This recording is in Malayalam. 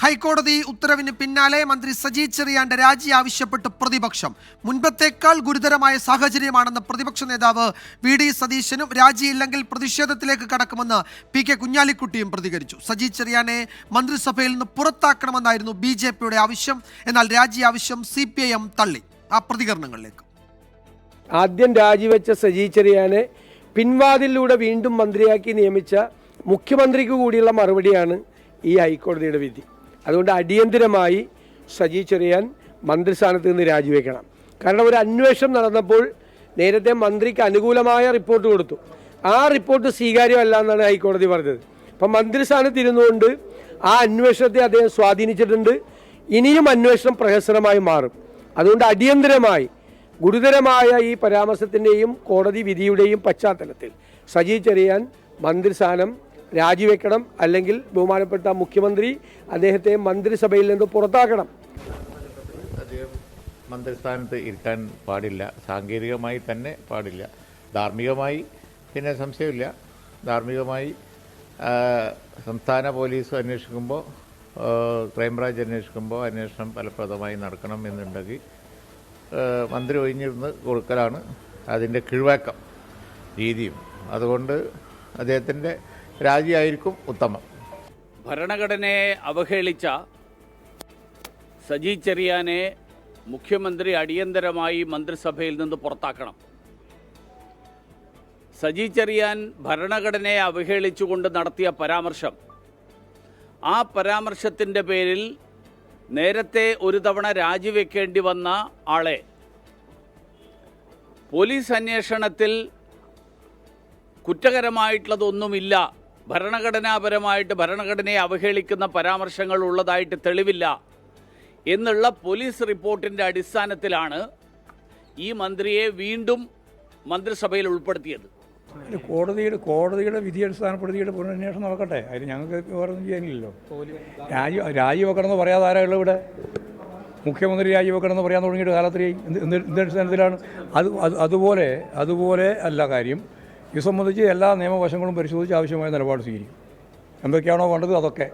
ഹൈക്കോടതി ഉത്തരവിന് പിന്നാലെ മന്ത്രി സജി ചെറിയാന്റെ രാജി ആവശ്യപ്പെട്ട് പ്രതിപക്ഷം. മുൻപത്തേക്കാൾ ഗുരുതരമായ സാഹചര്യമാണെന്ന് പ്രതിപക്ഷ നേതാവ് വി ഡി സതീശനും രാജിയില്ലെങ്കിൽ പ്രതിഷേധത്തിലേക്ക് കടക്കുമെന്ന് പി കെ കുഞ്ഞാലിക്കുട്ടിയും പ്രതികരിച്ചു. സജി ചെറിയാനെ മന്ത്രിസഭയിൽ നിന്ന് പുറത്താക്കണമെന്നായിരുന്നു BJPയുടെ ആവശ്യം. എന്നാൽ രാജി ആവശ്യം CPIM തള്ളി. ആ പ്രതികരണങ്ങളിലേക്ക്. ആദ്യം രാജിവെച്ച സജി ചെറിയാനെ പിൻവാതിലൂടെ വീണ്ടും മന്ത്രിയാക്കി നിയമിച്ച മുഖ്യമന്ത്രിക്ക് കൂടിയുള്ള മറുപടിയാണ് ഈ ഹൈക്കോടതിയുടെ വിധി. അതുകൊണ്ട് അടിയന്തരമായി സജി ചെറിയാൻ മന്ത്രിസ്ഥാനത്ത് നിന്ന് രാജിവെക്കണം. കാരണം ഒരു അന്വേഷണം നടന്നപ്പോൾ നേരത്തെ മന്ത്രിക്ക് അനുകൂലമായ റിപ്പോർട്ട് കൊടുത്തു. ആ റിപ്പോർട്ട് സ്വീകാര്യമല്ല എന്നാണ് ഹൈക്കോടതി പറഞ്ഞത്. അപ്പം മന്ത്രിസ്ഥാനത്ത് ഇരുന്നുകൊണ്ട് ആ അന്വേഷണത്തെ അദ്ദേഹം സ്വാധീനിച്ചിട്ടുണ്ട്. ഇനിയും അന്വേഷണം പ്രഹസനമായി മാറും. അതുകൊണ്ട് അടിയന്തരമായി ഗുരുതരമായ ഈ പരാമർശത്തിൻ്റെയും കോടതി വിധിയുടെയും പശ്ചാത്തലത്തിൽ സജി ചെറിയാൻ മന്ത്രിസ്ഥാനം രാജിവെക്കണം. അല്ലെങ്കിൽ ബഹുമാനപ്പെട്ട മുഖ്യമന്ത്രി അദ്ദേഹത്തെ മന്ത്രിസഭയിൽ നിന്ന് പുറത്താക്കണം. അദ്ദേഹം മന്ത്രിസ്ഥാനത്ത് ഇരിക്കാൻ പാടില്ല. സാങ്കേതികമായി തന്നെ പാടില്ല. ധാർമ്മികമായി പിന്നെ സംശയമില്ല. ധാർമ്മികമായി സംസ്ഥാന പോലീസ് അന്വേഷിക്കുമ്പോൾ, ക്രൈംബ്രാഞ്ച് അന്വേഷിക്കുമ്പോൾ അന്വേഷണം ഫലപ്രദമായി നടക്കണം എന്നുണ്ടെങ്കിൽ മന്ത്രി ഒഴിഞ്ഞിരുന്ന് കൊടുക്കലാണ് അതിൻ്റെ കീഴ്വഴക്കം രീതിയും. അതുകൊണ്ട് അദ്ദേഹത്തിൻ്റെ രാജിയായിരിക്കും ഉത്തമം. ഭരണഘടനയെ അവഹേളിച്ച സജി ചെറിയാനെ മുഖ്യമന്ത്രി അടിയന്തരമായി മന്ത്രിസഭയിൽ നിന്ന് പുറത്താക്കണം. സജി ചെറിയാൻ ഭരണഘടനയെ അവഹേളിച്ചുകൊണ്ട് നടത്തിയ പരാമർശം, ആ പരാമർശത്തിൻ്റെ പേരിൽ നേരത്തെ ഒരു തവണ രാജിവെക്കേണ്ടി വന്ന ആളെ പോലീസ് അന്വേഷണത്തിൽ കുറ്റകരമായിട്ടുള്ളതൊന്നുമില്ല, ഭരണഘടനാപരമായിട്ട് ഭരണഘടനയെ അവഹേളിക്കുന്ന പരാമർശങ്ങൾ ഉള്ളതായിട്ട് തെളിവില്ല എന്നുള്ള പോലീസ് റിപ്പോർട്ടിൻ്റെ അടിസ്ഥാനത്തിലാണ് ഈ മന്ത്രിയെ വീണ്ടും മന്ത്രിസഭയിൽ ഉൾപ്പെടുത്തിയത്. കോടതിയുടെ വിധി അടിസ്ഥാനപ്പെടുത്തിയിട്ട് പുനരന്വേഷണം നടക്കട്ടെ. അതിന് ഞങ്ങൾക്ക് വേറൊന്നും ചെയ്യാനില്ലല്ലോ. രാജിവെക്കണമെന്ന് പറയാതെ ആരാളും ഇവിടെ മുഖ്യമന്ത്രി രാജിവെക്കണമെന്ന് പറയാൻ തുടങ്ങിയിട്ട് കാലത്തിൽ എന്തടിസ്ഥാനത്തിലാണ്? അതുപോലെ അല്ല കാര്യം. ഇത് സംബന്ധിച്ച് എല്ലാ നിയമവശങ്ങളും പരിശോധിച്ച് ആവശ്യമായ നിലപാട് സ്വീകരിക്കും. എന്തൊക്കെയാണോ വേണ്ടത് അതൊക്കെ